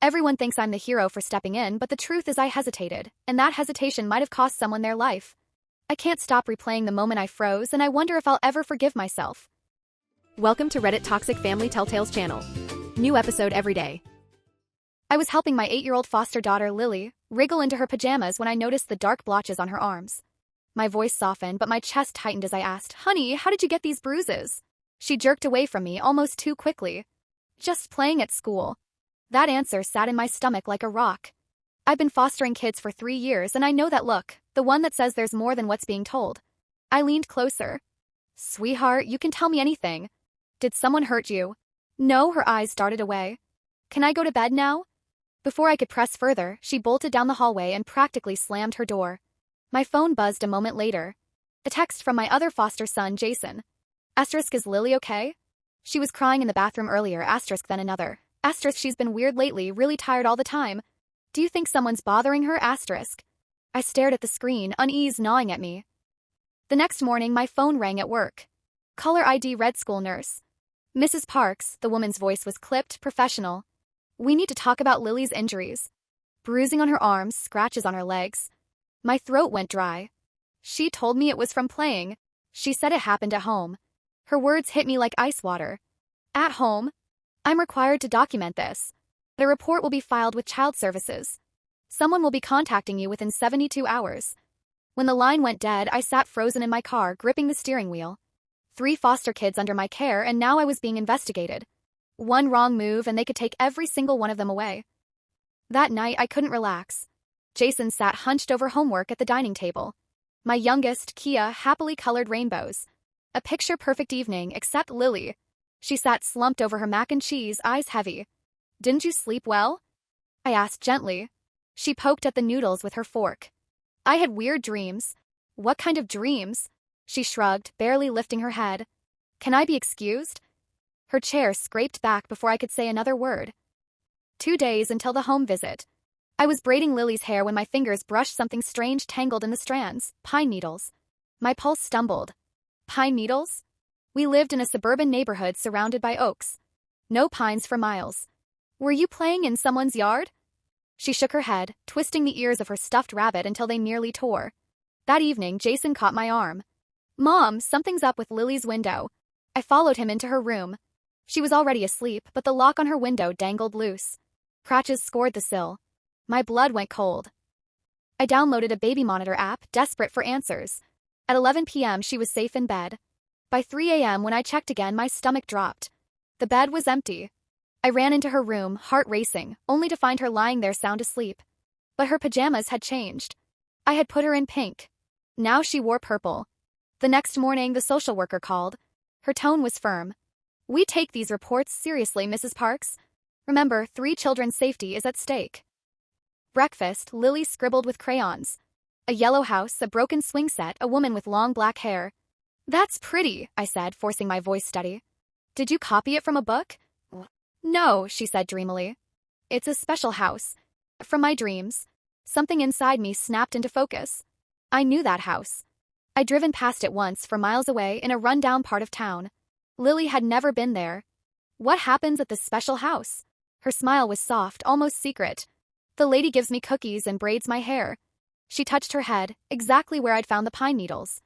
Everyone thinks I'm the hero for stepping in, but the truth is I hesitated, and that hesitation might have cost someone their life. I can't stop replaying the moment I froze, and I wonder if I'll ever forgive myself. Welcome to Reddit Toxic Family Telltales channel. New episode every day. I was helping my 8-year-old foster daughter, Lily, wriggle into her pajamas when I noticed the dark blotches on her arms. My voice softened, but my chest tightened as I asked, "Honey, how did you get these bruises?" She jerked away from me almost too quickly. "Just playing at school." That answer sat in my stomach like a rock. I've been fostering kids for 3 years, and I know that look, the one that says there's more than what's being told. I leaned closer. "Sweetheart, you can tell me anything. Did someone hurt you?" "No," her eyes darted away. "Can I go to bed now?" Before I could press further, she bolted down the hallway and practically slammed her door. My phone buzzed a moment later. A text from my other foster son, Jason. "Is Lily okay?" "She was crying in the bathroom earlier." Then another. "She's been weird lately, really tired all the time. Do you think someone's bothering her?" I stared at the screen, unease gnawing at me. The next morning, my phone rang at work. "Caller ID read school nurse." "Mrs. Parks," the woman's voice was clipped, professional. "We need to talk about Lily's injuries. Bruising on her arms, scratches on her legs." My throat went dry. "She told me it was from playing. She said it happened at home." Her words hit me like ice water. "At home? I'm required to document this. The report will be filed with child services. Someone will be contacting you within 72 hours. When the line went dead, I sat frozen in my car, gripping the steering wheel. 3 foster kids under my care, and now I was being investigated. One wrong move and they could take every single one of them away. That night, I couldn't relax. Jason sat hunched over homework at the dining table. My youngest, Kia, happily colored rainbows. A picture-perfect evening, except Lily. She sat slumped over her mac and cheese, eyes heavy. "Didn't you sleep well?" I asked gently. She poked at the noodles with her fork. "I had weird dreams." "What kind of dreams?" She shrugged, barely lifting her head. "Can I be excused?" Her chair scraped back before I could say another word. 2 days until the home visit. I was braiding Lily's hair when my fingers brushed something strange tangled in the strands, pine needles. My pulse stumbled. Pine needles? We lived in a suburban neighborhood surrounded by oaks. No pines for miles. "Were you playing in someone's yard?" She shook her head, twisting the ears of her stuffed rabbit until they nearly tore. That evening, Jason caught my arm. "Mom, something's up with Lily's window." I followed him into her room. She was already asleep, but the lock on her window dangled loose. Scratches scored the sill. My blood went cold. I downloaded a baby monitor app, desperate for answers. At 11 p.m., she was safe in bed. By 3 a.m., when I checked again, my stomach dropped. The bed was empty. I ran into her room, heart racing, only to find her lying there sound asleep. But her pajamas had changed. I had put her in pink. Now she wore purple. The next morning, the social worker called. Her tone was firm. "We take these reports seriously, Mrs. Parks. Remember, 3 children's safety is at stake." Breakfast, Lily scribbled with crayons. A yellow house, a broken swing set, a woman with long black hair. "That's pretty," I said, forcing my voice steady. "Did you copy it from a book?" "No," she said dreamily. "It's a special house. From my dreams." Something inside me snapped into focus. I knew that house. I'd driven past it once, for miles away, in a rundown part of town. Lily had never been there. "What happens at this special house?" Her smile was soft, almost secret. "The lady gives me cookies and braids my hair." She touched her head, exactly where I'd found the pine needles.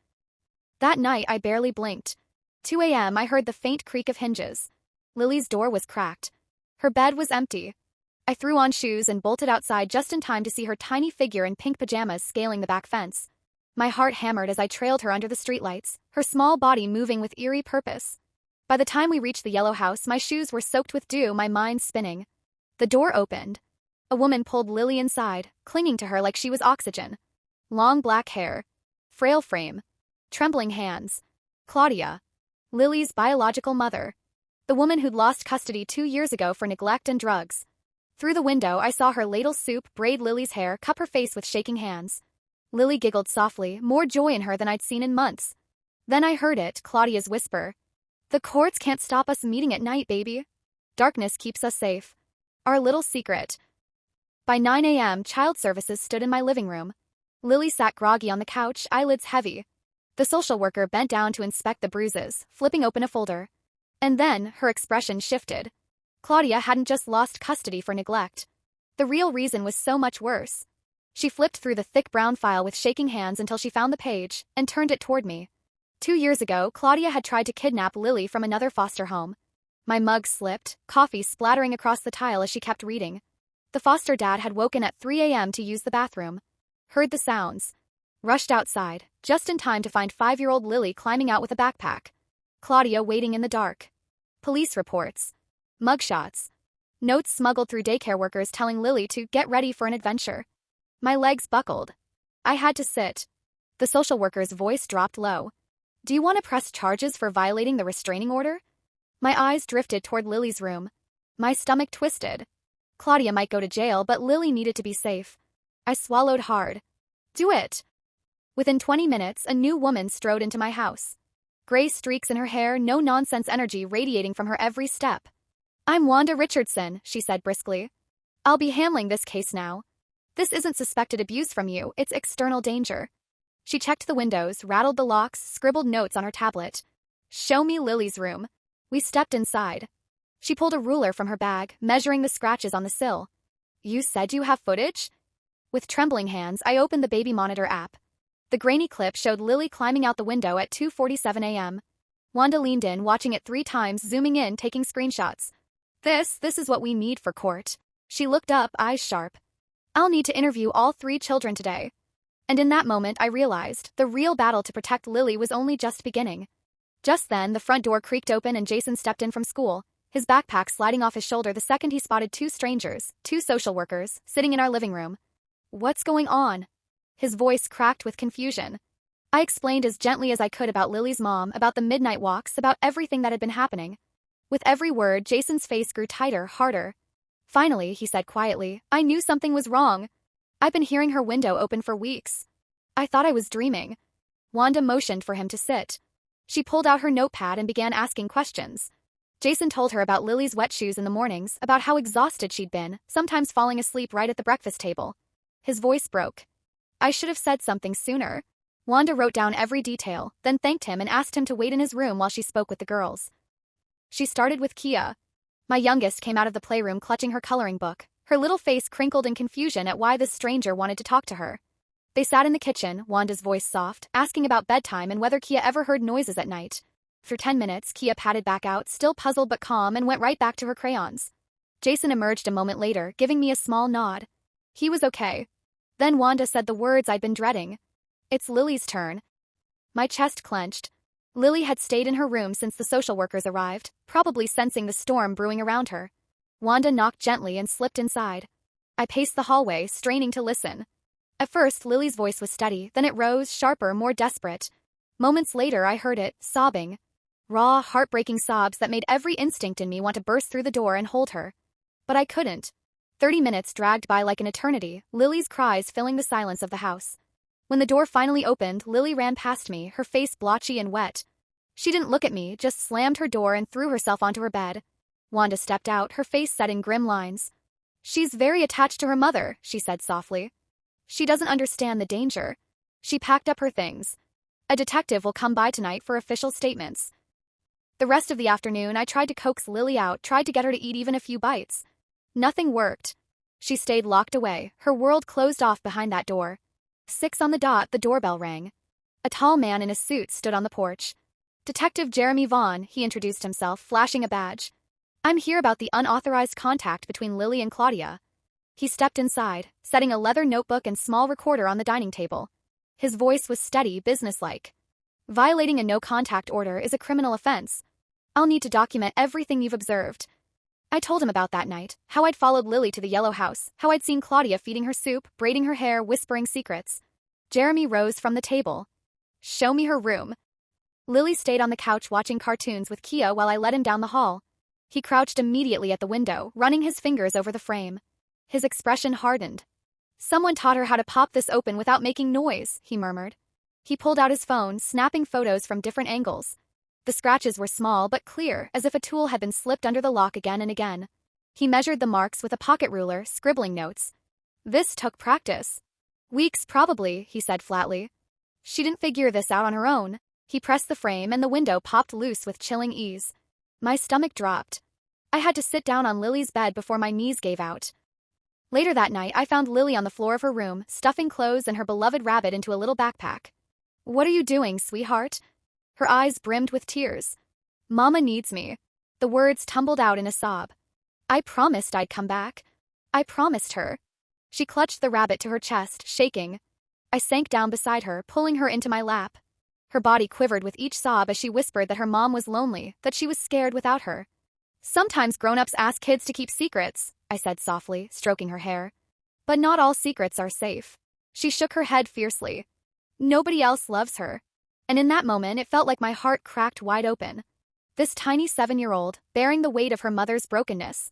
That night, I barely blinked. 2 a.m., I heard the faint creak of hinges. Lily's door was cracked. Her bed was empty. I threw on shoes and bolted outside just in time to see her tiny figure in pink pajamas scaling the back fence. My heart hammered as I trailed her under the streetlights, her small body moving with eerie purpose. By the time we reached the yellow house, my shoes were soaked with dew, my mind spinning. The door opened. A woman pulled Lily inside, clinging to her like she was oxygen. Long black hair. Frail frame. Trembling hands. Claudia. Lily's biological mother. The woman who'd lost custody 2 years ago for neglect and drugs. Through the window, I saw her ladle soup, braid Lily's hair, cup her face with shaking hands. Lily giggled softly, more joy in her than I'd seen in months. Then I heard it, Claudia's whisper. "The courts can't stop us meeting at night, baby. Darkness keeps us safe. Our little secret." By 9 a.m., child services stood in my living room. Lily sat groggy on the couch, eyelids heavy. The social worker bent down to inspect the bruises, flipping open a folder. And then, her expression shifted. Claudia hadn't just lost custody for neglect. The real reason was so much worse. She flipped through the thick brown file with shaking hands until she found the page and turned it toward me. 2 years ago, Claudia had tried to kidnap Lily from another foster home. My mug slipped, coffee splattering across the tile as she kept reading. The foster dad had woken at 3 a.m. to use the bathroom. Heard the sounds. Rushed outside, just in time to find 5-year-old Lily climbing out with a backpack. Claudia waiting in the dark. Police reports. Mugshots. Notes smuggled through daycare workers telling Lily to get ready for an adventure. My legs buckled. I had to sit. The social worker's voice dropped low. Do you want to press charges for violating the restraining order? My eyes drifted toward Lily's room. My stomach twisted. Claudia might go to jail, but Lily needed to be safe. I swallowed hard. Do it. Within 20 minutes, a new woman strode into my house. Gray streaks in her hair, no-nonsense energy radiating from her every step. I'm Wanda Richardson, she said briskly. I'll be handling this case now. This isn't suspected abuse from you, it's external danger. She checked the windows, rattled the locks, scribbled notes on her tablet. Show me Lily's room. We stepped inside. She pulled a ruler from her bag, measuring the scratches on the sill. You said you have footage? With trembling hands, I opened the baby monitor app. The grainy clip showed Lily climbing out the window at 2:47 a.m. Wanda leaned in, watching it 3 times, zooming in, taking screenshots. This is what we need for court. She looked up, eyes sharp. I'll need to interview all 3 children today. And in that moment, I realized the real battle to protect Lily was only just beginning. Just then, the front door creaked open and Jason stepped in from school, his backpack sliding off his shoulder the second he spotted 2 strangers, 2 social workers, sitting in our living room. What's going on? His voice cracked with confusion. I explained as gently as I could about Lily's mom, about the midnight walks, about everything that had been happening. With every word, Jason's face grew tighter, harder. Finally, he said quietly, I knew something was wrong. I've been hearing her window open for weeks. I thought I was dreaming. Wanda motioned for him to sit. She pulled out her notepad and began asking questions. Jason told her about Lily's wet shoes in the mornings, about how exhausted she'd been, sometimes falling asleep right at the breakfast table. His voice broke. I should have said something sooner. Wanda wrote down every detail, then thanked him and asked him to wait in his room while she spoke with the girls. She started with Kia. My youngest came out of the playroom clutching her coloring book, her little face crinkled in confusion at why this stranger wanted to talk to her. They sat in the kitchen, Wanda's voice soft, asking about bedtime and whether Kia ever heard noises at night. For 10 minutes, Kia padded back out, still puzzled but calm, and went right back to her crayons. Jason emerged a moment later, giving me a small nod. He was okay. Then Wanda said the words I'd been dreading. It's Lily's turn. My chest clenched. Lily had stayed in her room since the social workers arrived, probably sensing the storm brewing around her. Wanda knocked gently and slipped inside. I paced the hallway, straining to listen. At first, Lily's voice was steady, then it rose, sharper, more desperate. Moments later, I heard it, sobbing. Raw, heartbreaking sobs that made every instinct in me want to burst through the door and hold her. But I couldn't. 30 minutes dragged by like an eternity, Lily's cries filling the silence of the house. When the door finally opened, Lily ran past me, her face blotchy and wet. She didn't look at me, just slammed her door and threw herself onto her bed. Wanda stepped out, her face set in grim lines. She's very attached to her mother, she said softly. She doesn't understand the danger. She packed up her things. A detective will come by tonight for official statements. The rest of the afternoon, I tried to coax Lily out, tried to get her to eat even a few bites. Nothing worked. She stayed locked away, her world closed off behind that door. 6 on the dot, the doorbell rang. A tall man in a suit stood on the porch. Detective Jeremy Vaughn, he introduced himself, flashing a badge. I'm here about the unauthorized contact between Lily and Claudia. He stepped inside, setting a leather notebook and small recorder on the dining table. His voice was steady, businesslike. Violating a no-contact order is a criminal offense. I'll need to document everything you've observed. I told him about that night, how I'd followed Lily to the yellow house, how I'd seen Claudia feeding her soup, braiding her hair, whispering secrets. Jeremy rose from the table. Show me her room. Lily stayed on the couch watching cartoons with Kia while I led him down the hall. He crouched immediately at the window, running his fingers over the frame. His expression hardened. Someone taught her how to pop this open without making noise, he murmured. He pulled out his phone, snapping photos from different angles. The scratches were small but clear, as if a tool had been slipped under the lock again and again. He measured the marks with a pocket ruler, scribbling notes. This took practice. Weeks probably, he said flatly. She didn't figure this out on her own. He pressed the frame and the window popped loose with chilling ease. My stomach dropped. I had to sit down on Lily's bed before my knees gave out. Later that night, I found Lily on the floor of her room, stuffing clothes and her beloved rabbit into a little backpack. "What are you doing, sweetheart?" Her eyes brimmed with tears. "Mama needs me." The words tumbled out in a sob. "I promised I'd come back. I promised her." She clutched the rabbit to her chest, shaking. I sank down beside her, pulling her into my lap. Her body quivered with each sob as she whispered that her mom was lonely, that she was scared without her. "Sometimes grown-ups ask kids to keep secrets," I said softly, stroking her hair. "But not all secrets are safe." She shook her head fiercely. "Nobody else loves her." And in that moment, it felt like my heart cracked wide open. This tiny 7-year-old, bearing the weight of her mother's brokenness.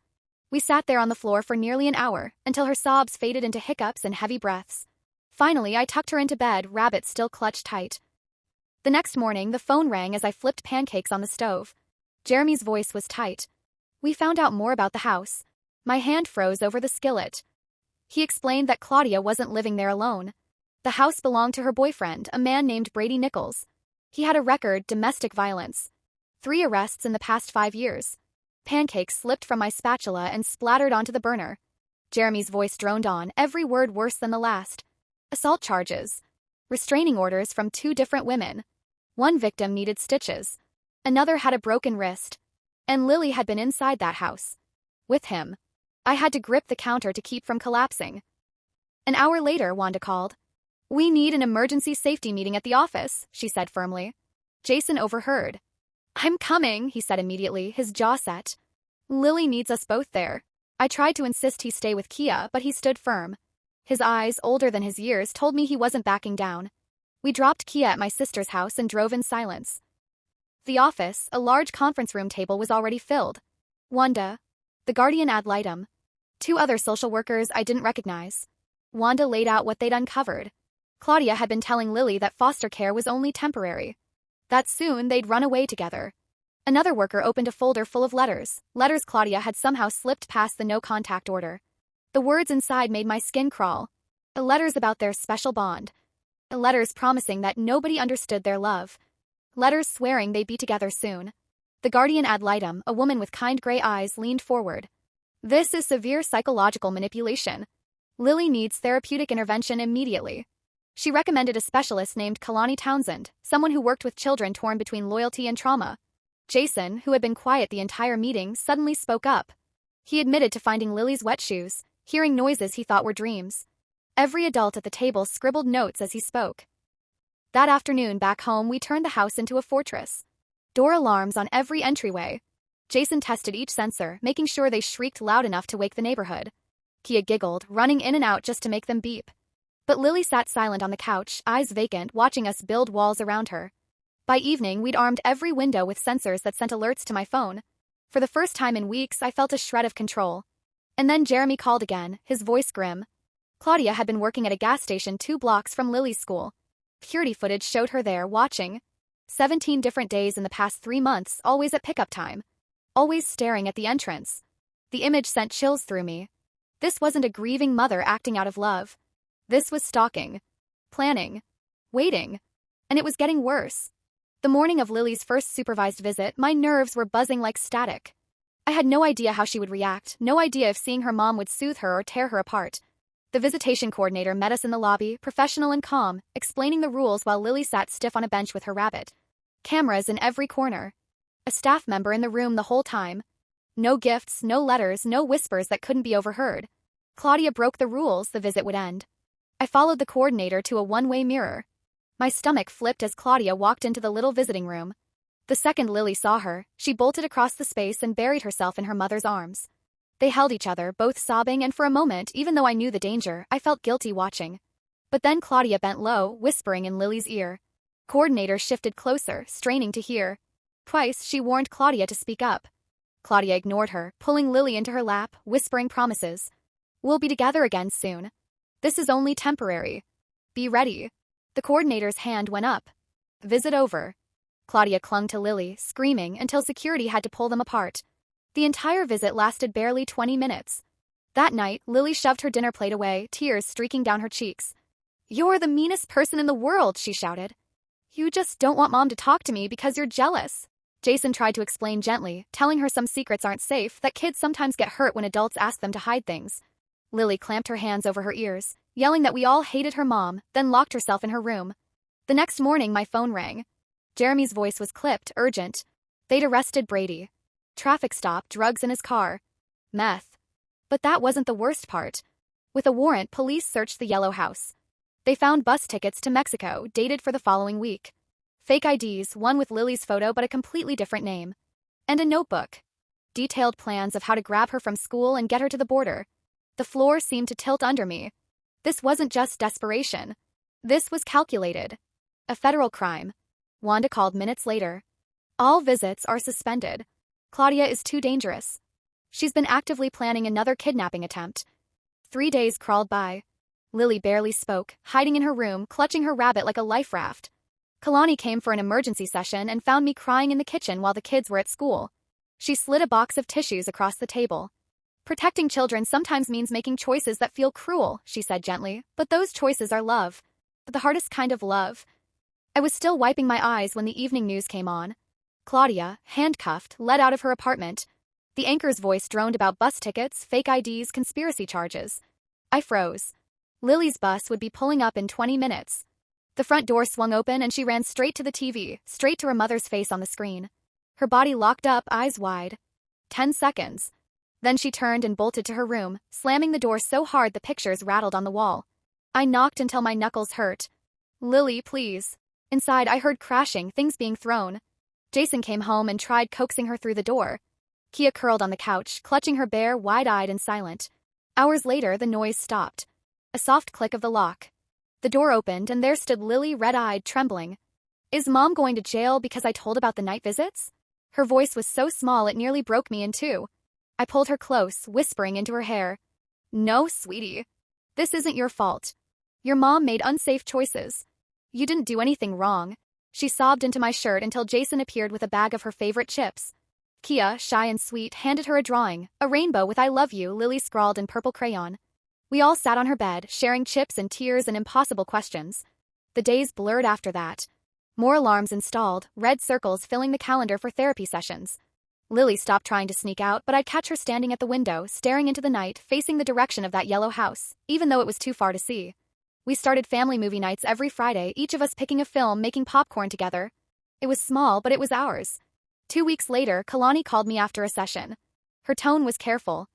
We sat there on the floor for nearly an hour, until her sobs faded into hiccups and heavy breaths. Finally, I tucked her into bed, rabbit still clutched tight. The next morning, the phone rang as I flipped pancakes on the stove. Jeremy's voice was tight. "We found out more about the house." My hand froze over the skillet. He explained that Claudia wasn't living there alone. The house belonged to her boyfriend, a man named Brady Nichols. He had a record, domestic violence. 3 arrests in the past 5 years. Pancakes slipped from my spatula and splattered onto the burner. Jeremy's voice droned on, every word worse than the last. Assault charges. Restraining orders from 2 different women. One victim needed stitches. Another had a broken wrist. And Lily had been inside that house. With him. I had to grip the counter to keep from collapsing. An hour later, Wanda called. "We need an emergency safety meeting at the office," she said firmly. Jason overheard. "I'm coming," he said immediately, his jaw set. "Lily needs us both there." I tried to insist he stay with Kia, but he stood firm. His eyes, older than his years, told me he wasn't backing down. We dropped Kia at my sister's house and drove in silence. The office, a large conference room table, was already filled. Wanda, the guardian ad litem, 2 other social workers I didn't recognize. Wanda laid out what they'd uncovered. Claudia had been telling Lily that foster care was only temporary. That soon they'd run away together. Another worker opened a folder full of letters Claudia had somehow slipped past the no-contact order. The words inside made my skin crawl. Letters about their special bond. Letters promising that nobody understood their love. Letters swearing they'd be together soon. The guardian ad litem, a woman with kind gray eyes, leaned forward. "This is severe psychological manipulation. Lily needs therapeutic intervention immediately." She recommended a specialist named Kalani Townsend, someone who worked with children torn between loyalty and trauma. Jason, who had been quiet the entire meeting, suddenly spoke up. He admitted to finding Lily's wet shoes, hearing noises he thought were dreams. Every adult at the table scribbled notes as he spoke. That afternoon back home, we turned the house into a fortress. Door alarms on every entryway. Jason tested each sensor, making sure they shrieked loud enough to wake the neighborhood. Kia giggled, running in and out just to make them beep. But Lily sat silent on the couch, eyes vacant, watching us build walls around her. By evening, we'd armed every window with sensors that sent alerts to my phone. For the first time in weeks, I felt a shred of control. And then Jeremy called again, his voice grim. Claudia had been working at a gas station 2 blocks from Lily's school. Security footage showed her there, watching. 17 different days in the past 3 months, always at pickup time. Always staring at the entrance. The image sent chills through me. This wasn't a grieving mother acting out of love. This was stalking. Planning. Waiting. And it was getting worse. The morning of Lily's first supervised visit, my nerves were buzzing like static. I had no idea how she would react, no idea if seeing her mom would soothe her or tear her apart. The visitation coordinator met us in the lobby, professional and calm, explaining the rules while Lily sat stiff on a bench with her rabbit. Cameras in every corner. A staff member in the room the whole time. No gifts, no letters, no whispers that couldn't be overheard. Claudia broke the rules, the visit would end. I followed the coordinator to a one-way mirror. My stomach flipped as Claudia walked into the little visiting room. The second Lily saw her, she bolted across the space and buried herself in her mother's arms. They held each other, both sobbing, and for a moment, even though I knew the danger, I felt guilty watching. But then Claudia bent low, whispering in Lily's ear. Coordinator shifted closer, straining to hear. Twice, she warned Claudia to speak up. Claudia ignored her, pulling Lily into her lap, whispering promises. "We'll be together again soon. This is only temporary. Be ready." The coordinator's hand went up. Visit over. Claudia clung to Lily, screaming, until security had to pull them apart. The entire visit lasted barely 20 minutes. That night, Lily shoved her dinner plate away, tears streaking down her cheeks. "You're the meanest person in the world," she shouted. "You just don't want Mom to talk to me because you're jealous." Jason tried to explain gently, telling her some secrets aren't safe, that kids sometimes get hurt when adults ask them to hide things. Lily clamped her hands over her ears, yelling that we all hated her mom, then locked herself in her room. The next morning, my phone rang. Jeremy's voice was clipped, urgent. They'd arrested Brady. Traffic stop, drugs in his car. Meth. But that wasn't the worst part. With a warrant, police searched the yellow house. They found bus tickets to Mexico, dated for the following week. Fake IDs, one with Lily's photo but a completely different name. And a notebook. Detailed plans of how to grab her from school and get her to the border. The floor seemed to tilt under me. This wasn't just desperation. This was calculated. A federal crime. Wanda called minutes later. All visits are suspended. Claudia is too dangerous. She's been actively planning another kidnapping attempt. 3 days crawled by. Lily barely spoke, hiding in her room, clutching her rabbit like a life raft. Kalani came for an emergency session and found me crying in the kitchen while the kids were at school. She slid a box of tissues across the table. Protecting children sometimes means making choices that feel cruel, she said gently, but those choices are love. The hardest kind of love. I was still wiping my eyes when the evening news came on. Claudia, handcuffed, led out of her apartment. The anchor's voice droned about bus tickets, fake IDs, conspiracy charges. I froze. Lily's bus would be pulling up in 20 minutes. The front door swung open and she ran straight to the TV, straight to her mother's face on the screen. Her body locked up, eyes wide. 10 seconds. Then she turned and bolted to her room, slamming the door so hard the pictures rattled on the wall. I knocked until my knuckles hurt. Lily, please. Inside, I heard crashing, things being thrown. Jason came home and tried coaxing her through the door. Kia curled on the couch, clutching her bear, wide-eyed and silent. Hours later, the noise stopped. A soft click of the lock. The door opened, and there stood Lily, red-eyed, trembling. Is Mom going to jail because I told about the night visits? Her voice was so small it nearly broke me in two. I pulled her close, whispering into her hair. No, sweetie. This isn't your fault. Your mom made unsafe choices. You didn't do anything wrong. She sobbed into my shirt until Jason appeared with a bag of her favorite chips. Kia, shy and sweet, handed her a drawing, a rainbow with I love you, Lily scrawled in purple crayon. We all sat on her bed, sharing chips and tears and impossible questions. The days blurred after that. More alarms installed, red circles filling the calendar for therapy sessions. Lily stopped trying to sneak out, but I'd catch her standing at the window, staring into the night, facing the direction of that yellow house, even though it was too far to see. We started family movie nights every Friday, each of us picking a film, making popcorn together. It was small, but it was ours. 2 weeks later, Kalani called me after a session. Her tone was careful.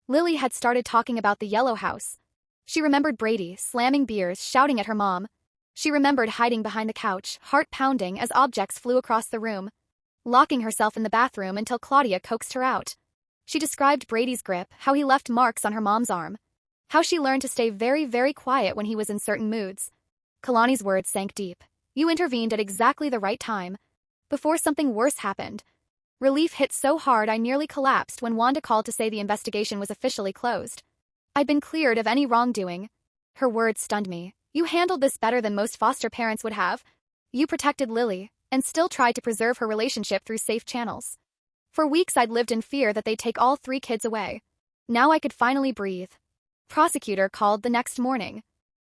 Lily had started talking about the yellow house. She remembered Brady, slamming beers, shouting at her mom. She remembered hiding behind the couch, heart pounding as objects flew across the room. Locking herself in the bathroom until Claudia coaxed her out. She described Brady's grip, how he left marks on her mom's arm. How she learned to stay very, very quiet when he was in certain moods. Kalani's words sank deep. You intervened at exactly the right time. Before something worse happened. Relief hit so hard I nearly collapsed when Wanda called to say the investigation was officially closed. I'd been cleared of any wrongdoing. Her words stunned me. You handled this better than most foster parents would have. You protected Lily, and still tried to preserve her relationship through safe channels. For weeks I'd lived in fear that they'd take all 3 kids away. Now I could finally breathe. Prosecutor called the next morning.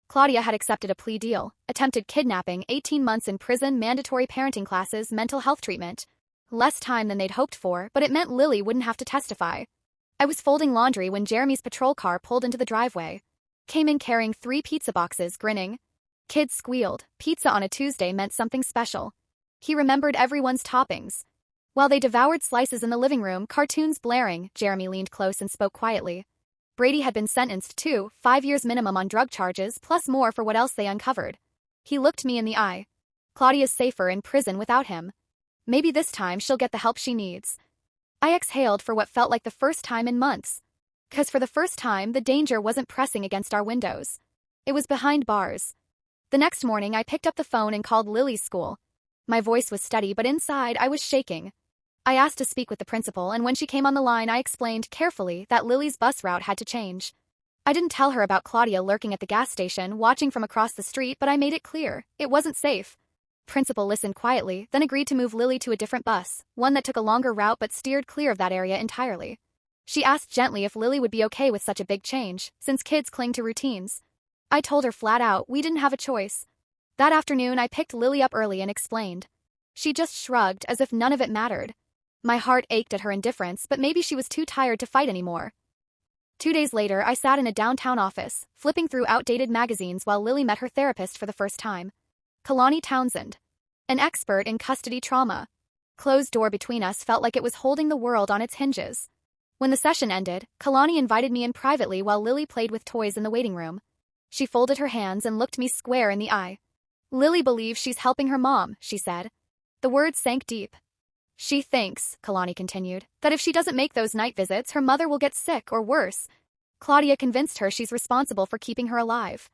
Claudia had accepted a plea deal, attempted kidnapping, 18 months in prison, mandatory parenting classes, mental health treatment. Less time than they'd hoped for, but it meant Lily wouldn't have to testify. I was folding laundry when Jeremy's patrol car pulled into the driveway. Came in carrying 3 pizza boxes, grinning. Kids squealed. Pizza on a Tuesday meant something special. He remembered everyone's toppings. While they devoured slices in the living room, cartoons blaring, Jeremy leaned close and spoke quietly. Brady had been sentenced to 5 years minimum on drug charges, plus more for what else they uncovered. He looked me in the eye. Claudia's safer in prison without him. Maybe this time she'll get the help she needs. I exhaled for what felt like the first time in months. 'Cause for the first time, the danger wasn't pressing against our windows. It was behind bars. The next morning, I picked up the phone and called Lily's school. My voice was steady, but inside, I was shaking. I asked to speak with the principal, and when she came on the line, I explained carefully that Lily's bus route had to change. I didn't tell her about Claudia lurking at the gas station, watching from across the street, but I made it clear. It wasn't safe. Principal listened quietly, then agreed to move Lily to a different bus, one that took a longer route but steered clear of that area entirely. She asked gently if Lily would be okay with such a big change, since kids cling to routines. I told her flat out we didn't have a choice. That afternoon, I picked Lily up early and explained. She just shrugged as if none of it mattered. My heart ached at her indifference, but maybe she was too tired to fight anymore. 2 days later, I sat in a downtown office, flipping through outdated magazines while Lily met her therapist for the first time. Kalani Townsend, an expert in custody trauma. Closed door between us felt like it was holding the world on its hinges. When the session ended, Kalani invited me in privately while Lily played with toys in the waiting room. She folded her hands and looked me square in the eye. Lily believes she's helping her mom, she said. The words sank deep. She thinks, Kalani continued, that if she doesn't make those night visits, her mother will get sick or worse. Claudia convinced her she's responsible for keeping her alive.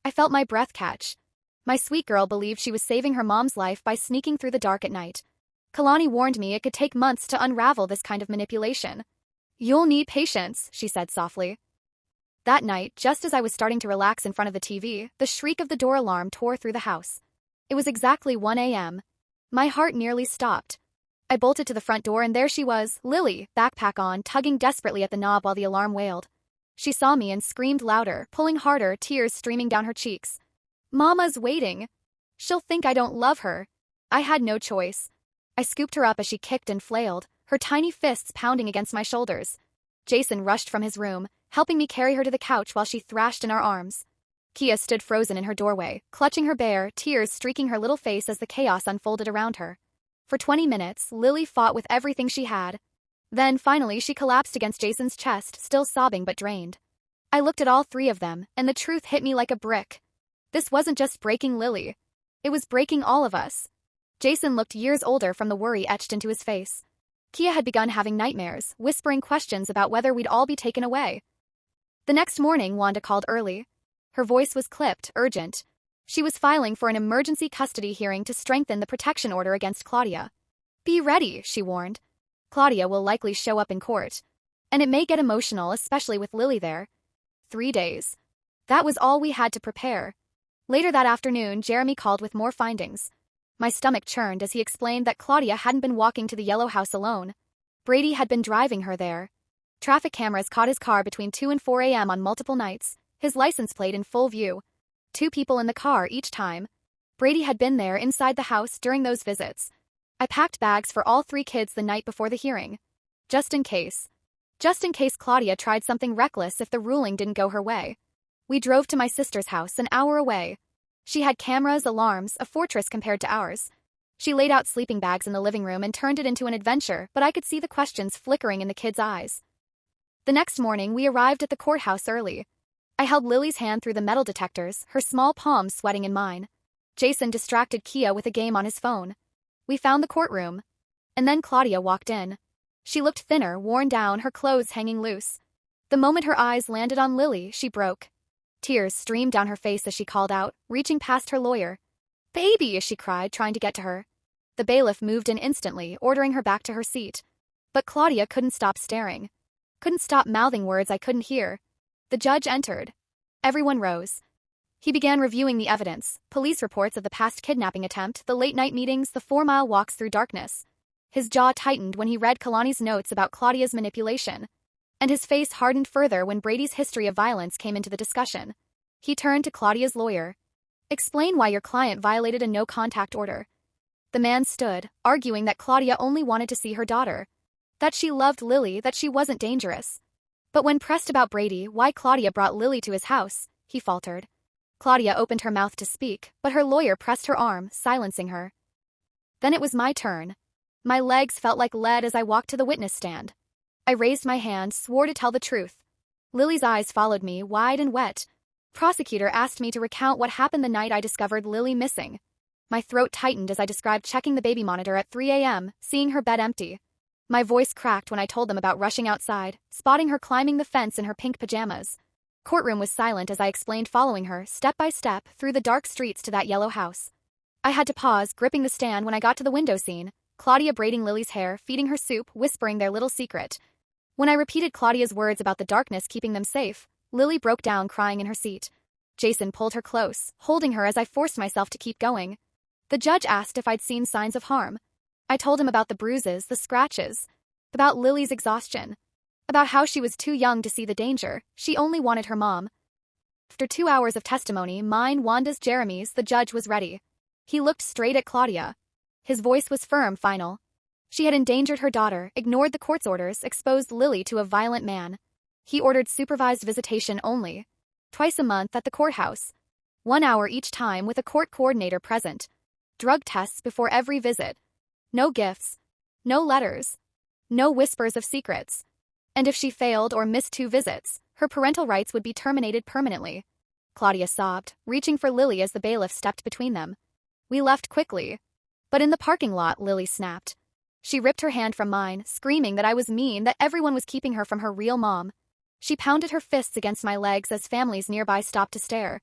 I felt my breath catch. My sweet girl believed she was saving her mom's life by sneaking through the dark at night. Kalani warned me it could take months to unravel this kind of manipulation. You'll need patience, she said softly. That night, just as I was starting to relax in front of the TV, the shriek of the door alarm tore through the house. It was exactly 1 a.m. My heart nearly stopped. I bolted to the front door and there she was, Lily, backpack on, tugging desperately at the knob while the alarm wailed. She saw me and screamed louder, pulling harder, tears streaming down her cheeks. Mama's waiting. She'll think I don't love her. I had no choice. I scooped her up as she kicked and flailed, her tiny fists pounding against my shoulders. Jason rushed from his room, helping me carry her to the couch while she thrashed in our arms. Kia stood frozen in her doorway, clutching her bear, tears streaking her little face as the chaos unfolded around her. For 20 minutes, Lily fought with everything she had. Then, finally, she collapsed against Jason's chest, still sobbing but drained. I looked at all three of them, and the truth hit me like a brick. This wasn't just breaking Lily. It was breaking all of us. Jason looked years older from the worry etched into his face. Kia had begun having nightmares, whispering questions about whether we'd all be taken away. The next morning, Wanda called early. Her voice was clipped, urgent. She was filing for an emergency custody hearing to strengthen the protection order against Claudia. Be ready, she warned. Claudia will likely show up in court. And it may get emotional, especially with Lily there. 3 days. That was all we had to prepare. Later that afternoon, Jeremy called with more findings. My stomach churned as he explained that Claudia hadn't been walking to the yellow house alone. Brady had been driving her there. Traffic cameras caught his car between 2 and 4 a.m. on multiple nights, his license plate in full view. 2 people in the car each time. Brady had been there inside the house during those visits. I packed bags for all 3 kids the night before the hearing. Just in case. Just in case Claudia tried something reckless if the ruling didn't go her way. We drove to my sister's house an hour away. She had cameras, alarms, a fortress compared to ours. She laid out sleeping bags in the living room and turned it into an adventure, but I could see the questions flickering in the kids' eyes. The next morning, we arrived at the courthouse early. I held Lily's hand through the metal detectors, her small palms sweating in mine. Jason distracted Kia with a game on his phone. We found the courtroom. And then Claudia walked in. She looked thinner, worn down, her clothes hanging loose. The moment her eyes landed on Lily, she broke. Tears streamed down her face as she called out, reaching past her lawyer. Baby, she cried, trying to get to her. The bailiff moved in instantly, ordering her back to her seat. But Claudia couldn't stop staring. Couldn't stop mouthing words I couldn't hear. The judge entered. Everyone rose. He began reviewing the evidence, police reports of the past kidnapping attempt, the late-night meetings, the 4-mile walks through darkness. His jaw tightened when he read Kalani's notes about Claudia's manipulation. And his face hardened further when Brady's history of violence came into the discussion. He turned to Claudia's lawyer. Explain why your client violated a no-contact order. The man stood, arguing that Claudia only wanted to see her daughter. That she loved Lily, that she wasn't dangerous. But when pressed about Brady, why Claudia brought Lily to his house, he faltered. Claudia opened her mouth to speak, but her lawyer pressed her arm, silencing her. Then it was my turn. My legs felt like lead as I walked to the witness stand. I raised my hand, swore to tell the truth. Lily's eyes followed me, wide and wet. Prosecutor asked me to recount what happened the night I discovered Lily missing. My throat tightened as I described checking the baby monitor at 3 a.m., seeing her bed empty. My voice cracked when I told them about rushing outside, spotting her climbing the fence in her pink pajamas. Courtroom was silent as I explained following her, step by step, through the dark streets to that yellow house. I had to pause, gripping the stand when I got to the window scene, Claudia braiding Lily's hair, feeding her soup, whispering their little secret. When I repeated Claudia's words about the darkness keeping them safe, Lily broke down crying in her seat. Jason pulled her close, holding her as I forced myself to keep going. The judge asked if I'd seen signs of harm. I told him about the bruises, the scratches, about Lily's exhaustion, about how she was too young to see the danger, she only wanted her mom. After 2 hours of testimony, mine, Wanda's, Jeremy's, the judge was ready. He looked straight at Claudia. His voice was firm, final. She had endangered her daughter, ignored the court's orders, exposed Lily to a violent man. He ordered supervised visitation only. Twice a month at the courthouse. 1 hour each time with a court coordinator present. Drug tests before every visit. No gifts. No letters. No whispers of secrets. And if she failed or missed 2 visits, her parental rights would be terminated permanently. Claudia sobbed, reaching for Lily as the bailiff stepped between them. We left quickly. But in the parking lot, Lily snapped. She ripped her hand from mine, screaming that I was mean, that everyone was keeping her from her real mom. She pounded her fists against my legs as families nearby stopped to stare.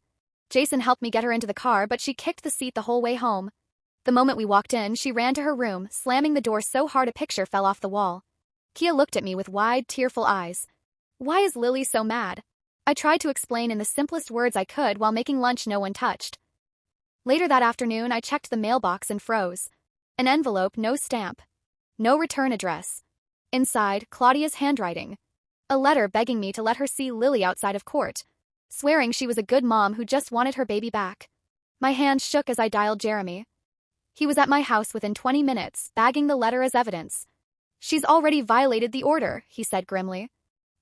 Jason helped me get her into the car, but she kicked the seat the whole way home. The moment we walked in, she ran to her room, slamming the door so hard a picture fell off the wall. Kia looked at me with wide, tearful eyes. Why is Lily so mad? I tried to explain in the simplest words I could while making lunch no one touched. Later that afternoon, I checked the mailbox and froze. An envelope, no stamp. No return address. Inside, Claudia's handwriting. A letter begging me to let her see Lily outside of court, swearing she was a good mom who just wanted her baby back. My hand shook as I dialed Jeremy. He was at my house within 20 minutes, bagging the letter as evidence. She's already violated the order, he said grimly.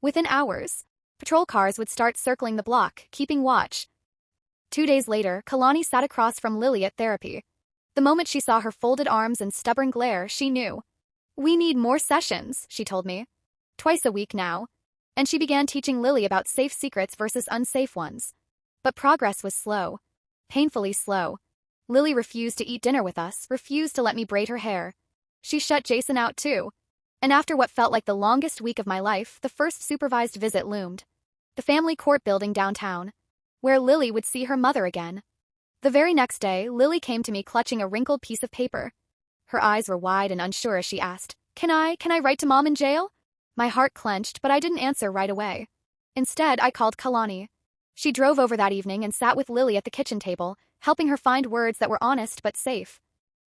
Within hours, patrol cars would start circling the block, keeping watch. 2 days later, Kalani sat across from Lily at therapy. The moment she saw her folded arms and stubborn glare, she knew. We need more sessions, she told me. Twice a week now. And she began teaching Lily about safe secrets versus unsafe ones. But progress was slow. Painfully slow. Lily refused to eat dinner with us, refused to let me braid her hair. She shut Jason out too. And after what felt like the longest week of my life, the first supervised visit loomed. The family court building downtown, where Lily would see her mother again. The very next day, Lily came to me clutching a wrinkled piece of paper. Her eyes were wide and unsure as she asked, Can I write to Mom in jail? My heart clenched, but I didn't answer right away. Instead, I called Kalani. She drove over that evening and sat with Lily at the kitchen table, helping her find words that were honest but safe.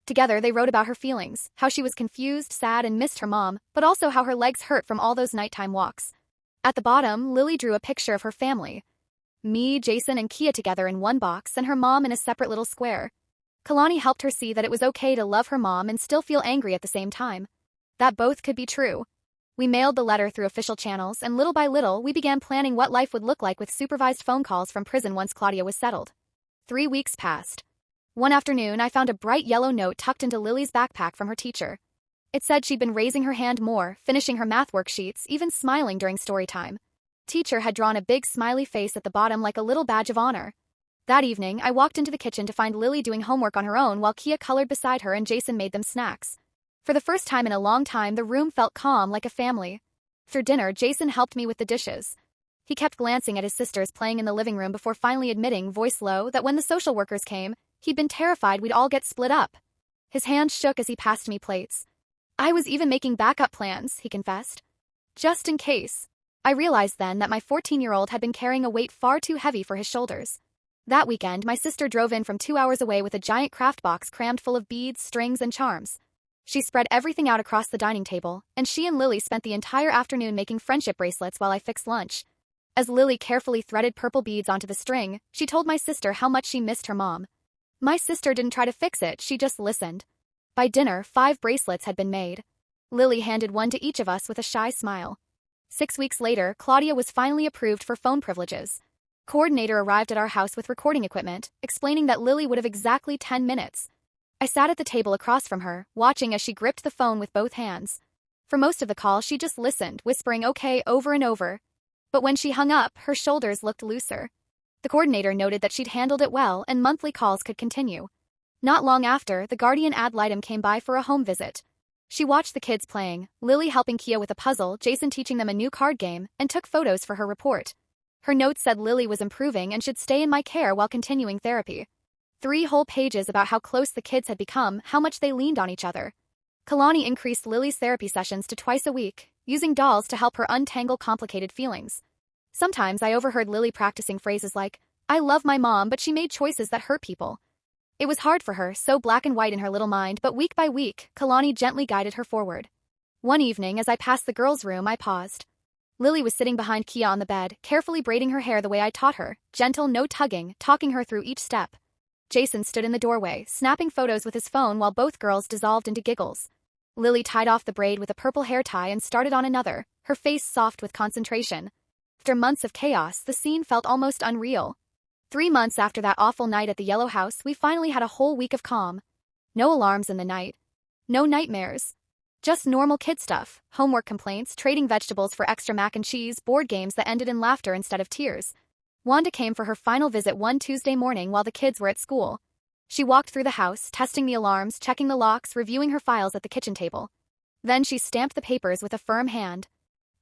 Together, they wrote about her feelings, how she was confused, sad, and missed her mom, but also how her legs hurt from all those nighttime walks. At the bottom, Lily drew a picture of her family. Me, Jason, and Kia together in one box, and her mom in a separate little square. Kalani helped her see that it was okay to love her mom and still feel angry at the same time. That both could be true. We mailed the letter through official channels, and little by little, we began planning what life would look like with supervised phone calls from prison once Claudia was settled. 3 weeks passed. One afternoon, I found a bright yellow note tucked into Lily's backpack from her teacher. It said she'd been raising her hand more, finishing her math worksheets, even smiling during story time. Teacher had drawn a big smiley face at the bottom like a little badge of honor. That evening, I walked into the kitchen to find Lily doing homework on her own while Kia colored beside her and Jason made them snacks. For the first time in a long time, the room felt calm like a family. Through dinner, Jason helped me with the dishes. He kept glancing at his sisters playing in the living room before finally admitting, voice low, that when the social workers came, he'd been terrified we'd all get split up. His hand shook as he passed me plates. I was even making backup plans, he confessed. Just in case. I realized then that my 14-year-old had been carrying a weight far too heavy for his shoulders. That weekend, my sister drove in from 2 hours away with a giant craft box crammed full of beads, strings, and charms. She spread everything out across the dining table, and she and Lily spent the entire afternoon making friendship bracelets while I fixed lunch. As Lily carefully threaded purple beads onto the string, she told my sister how much she missed her mom. My sister didn't try to fix it, she just listened. By dinner, 5 bracelets had been made. Lily handed one to each of us with a shy smile. 6 weeks later, Claudia was finally approved for phone privileges. Coordinator arrived at our house with recording equipment, explaining that Lily would have exactly 10 minutes. I sat at the table across from her, watching as she gripped the phone with both hands. For most of the call, she just listened, whispering okay over and over. But when she hung up, her shoulders looked looser. The coordinator noted that she'd handled it well and monthly calls could continue. Not long after, the guardian ad litem came by for a home visit. She watched the kids playing, Lily helping Kia with a puzzle, Jason teaching them a new card game, and took photos for her report. Her notes said Lily was improving and should stay in my care while continuing therapy. 3 whole pages about how close the kids had become, how much they leaned on each other. Kalani increased Lily's therapy sessions to twice a week, using dolls to help her untangle complicated feelings. Sometimes I overheard Lily practicing phrases like, I love my mom, but she made choices that hurt people. It was hard for her, so black and white in her little mind, but week by week, Kalani gently guided her forward. One evening, as I passed the girls' room, I paused. Lily was sitting behind Kia on the bed, carefully braiding her hair the way I taught her, gentle, no tugging, talking her through each step. Jason stood in the doorway, snapping photos with his phone while both girls dissolved into giggles. Lily tied off the braid with a purple hair tie and started on another, her face soft with concentration. After months of chaos, the scene felt almost unreal. 3 months after that awful night at the Yellow House, we finally had a whole week of calm. No alarms in the night. No nightmares. Just normal kid stuff, homework complaints, trading vegetables for extra mac and cheese, board games that ended in laughter instead of tears. Wanda came for her final visit one Tuesday morning while the kids were at school. She walked through the house, testing the alarms, checking the locks, reviewing her files at the kitchen table. Then she stamped the papers with a firm hand.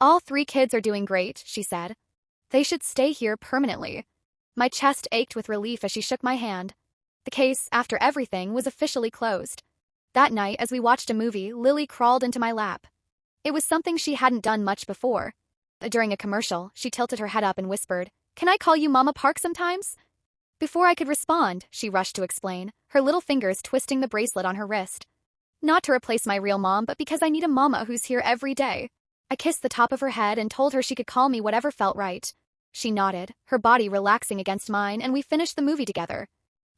"All 3 kids are doing great," she said. "They should stay here permanently." My chest ached with relief as she shook my hand. The case, after everything, was officially closed. That night, as we watched a movie, Lily crawled into my lap. It was something she hadn't done much before. During a commercial, she tilted her head up and whispered, "Can I call you Mama Park sometimes?" Before I could respond, she rushed to explain, her little fingers twisting the bracelet on her wrist. "Not to replace my real mom, but because I need a mama who's here every day." I kissed the top of her head and told her she could call me whatever felt right. She nodded, her body relaxing against mine, and we finished the movie together.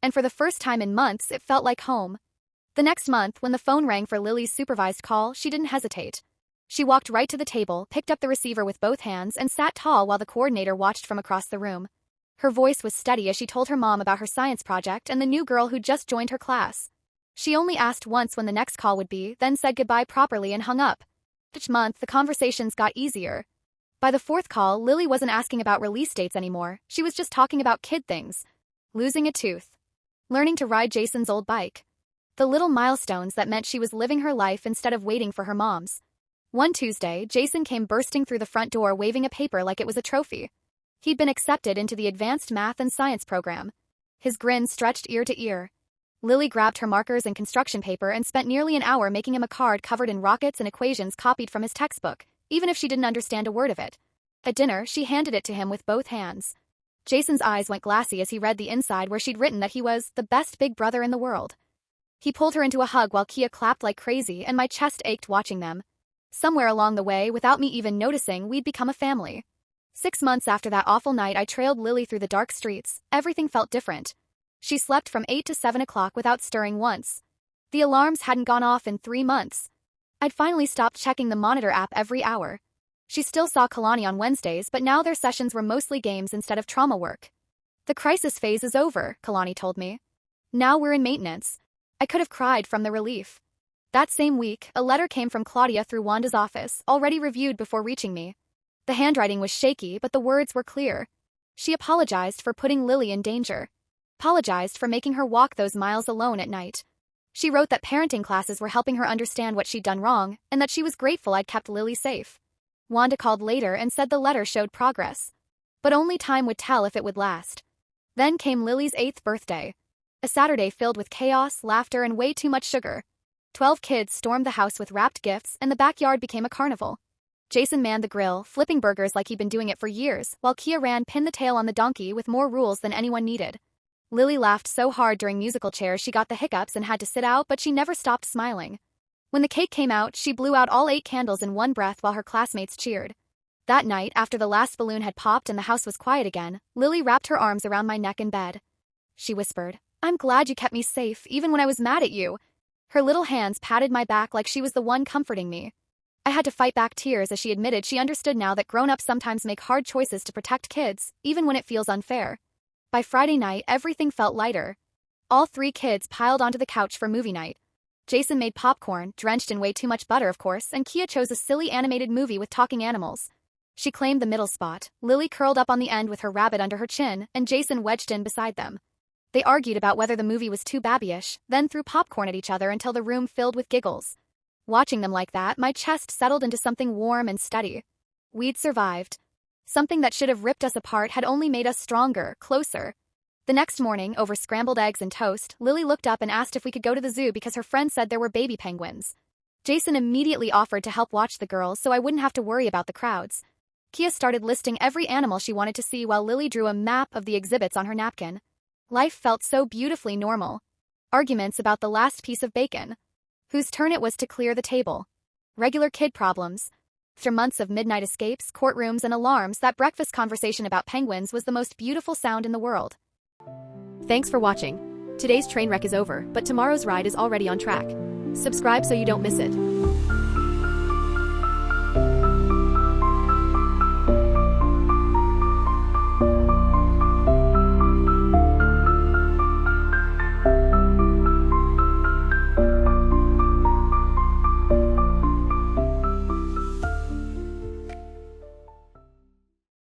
And for the first time in months, it felt like home. The next month, when the phone rang for Lily's supervised call, she didn't hesitate. She walked right to the table, picked up the receiver with both hands, and sat tall while the coordinator watched from across the room. Her voice was steady as she told her mom about her science project and the new girl who'd just joined her class. She only asked once when the next call would be, then said goodbye properly and hung up. Each month, the conversations got easier. By the 4th call, Lily wasn't asking about release dates anymore. She was just talking about kid things. Losing a tooth. Learning to ride Jason's old bike. The little milestones that meant she was living her life instead of waiting for her mom's. One Tuesday, Jason came bursting through the front door waving a paper like it was a trophy. He'd been accepted into the advanced math and science program. His grin stretched ear to ear. Lily grabbed her markers and construction paper and spent nearly an hour making him a card covered in rockets and equations copied from his textbook, even if she didn't understand a word of it. At dinner, she handed it to him with both hands. Jason's eyes went glassy as he read the inside where she'd written that he was the best big brother in the world. He pulled her into a hug while Kia clapped like crazy, and my chest ached watching them. Somewhere along the way, without me even noticing, we'd become a family. 6 months after that awful night I trailed Lily through the dark streets, everything felt different. She slept from 8 to 7 o'clock without stirring once. The alarms hadn't gone off in 3 months. I'd finally stopped checking the monitor app every hour. She still saw Kalani on Wednesdays, but now their sessions were mostly games instead of trauma work. "The crisis phase is over," Kalani told me. "Now we're in maintenance." I could have cried from the relief. That same week, a letter came from Claudia through Wanda's office, already reviewed before reaching me. The handwriting was shaky, but the words were clear. She apologized for putting Lily in danger. Apologized for making her walk those miles alone at night. She wrote that parenting classes were helping her understand what she'd done wrong, and that she was grateful I'd kept Lily safe. Wanda called later and said the letter showed progress. But only time would tell if it would last. Then came Lily's 8th birthday. A Saturday filled with chaos, laughter, and way too much sugar. 12 kids stormed the house with wrapped gifts, and the backyard became a carnival. Jason manned the grill, flipping burgers like he'd been doing it for years, while Kia ran pin the tail on the donkey with more rules than anyone needed. Lily laughed so hard during musical chairs she got the hiccups and had to sit out, but she never stopped smiling. When the cake came out, she blew out all 8 candles in one breath while her classmates cheered. That night, after the last balloon had popped and the house was quiet again, Lily wrapped her arms around my neck in bed. She whispered, "I'm glad you kept me safe, even when I was mad at you." Her little hands patted my back like she was the one comforting me. I had to fight back tears as she admitted she understood now that grown-ups sometimes make hard choices to protect kids, even when it feels unfair. By Friday night, everything felt lighter. All 3 kids piled onto the couch for movie night. Jason made popcorn, drenched in way too much butter of course, and Kia chose a silly animated movie with talking animals. She claimed the middle spot, Lily curled up on the end with her rabbit under her chin, and Jason wedged in beside them. They argued about whether the movie was too babyish, then threw popcorn at each other until the room filled with giggles. Watching them like that, my chest settled into something warm and steady. We'd survived. Something that should have ripped us apart had only made us stronger, closer. The next morning, over scrambled eggs and toast, Lily looked up and asked if we could go to the zoo because her friend said there were baby penguins. Jason immediately offered to help watch the girls so I wouldn't have to worry about the crowds. Kia started listing every animal she wanted to see while Lily drew a map of the exhibits on her napkin. Life felt so beautifully normal. Arguments about the last piece of bacon. Whose turn it was to clear the table. Regular kid problems. After months of midnight escapes, courtrooms, and alarms, that breakfast conversation about penguins was the most beautiful sound in the world. Thanks for watching. Today's train wreck is over, but tomorrow's ride is already on track. Subscribe so you don't miss it.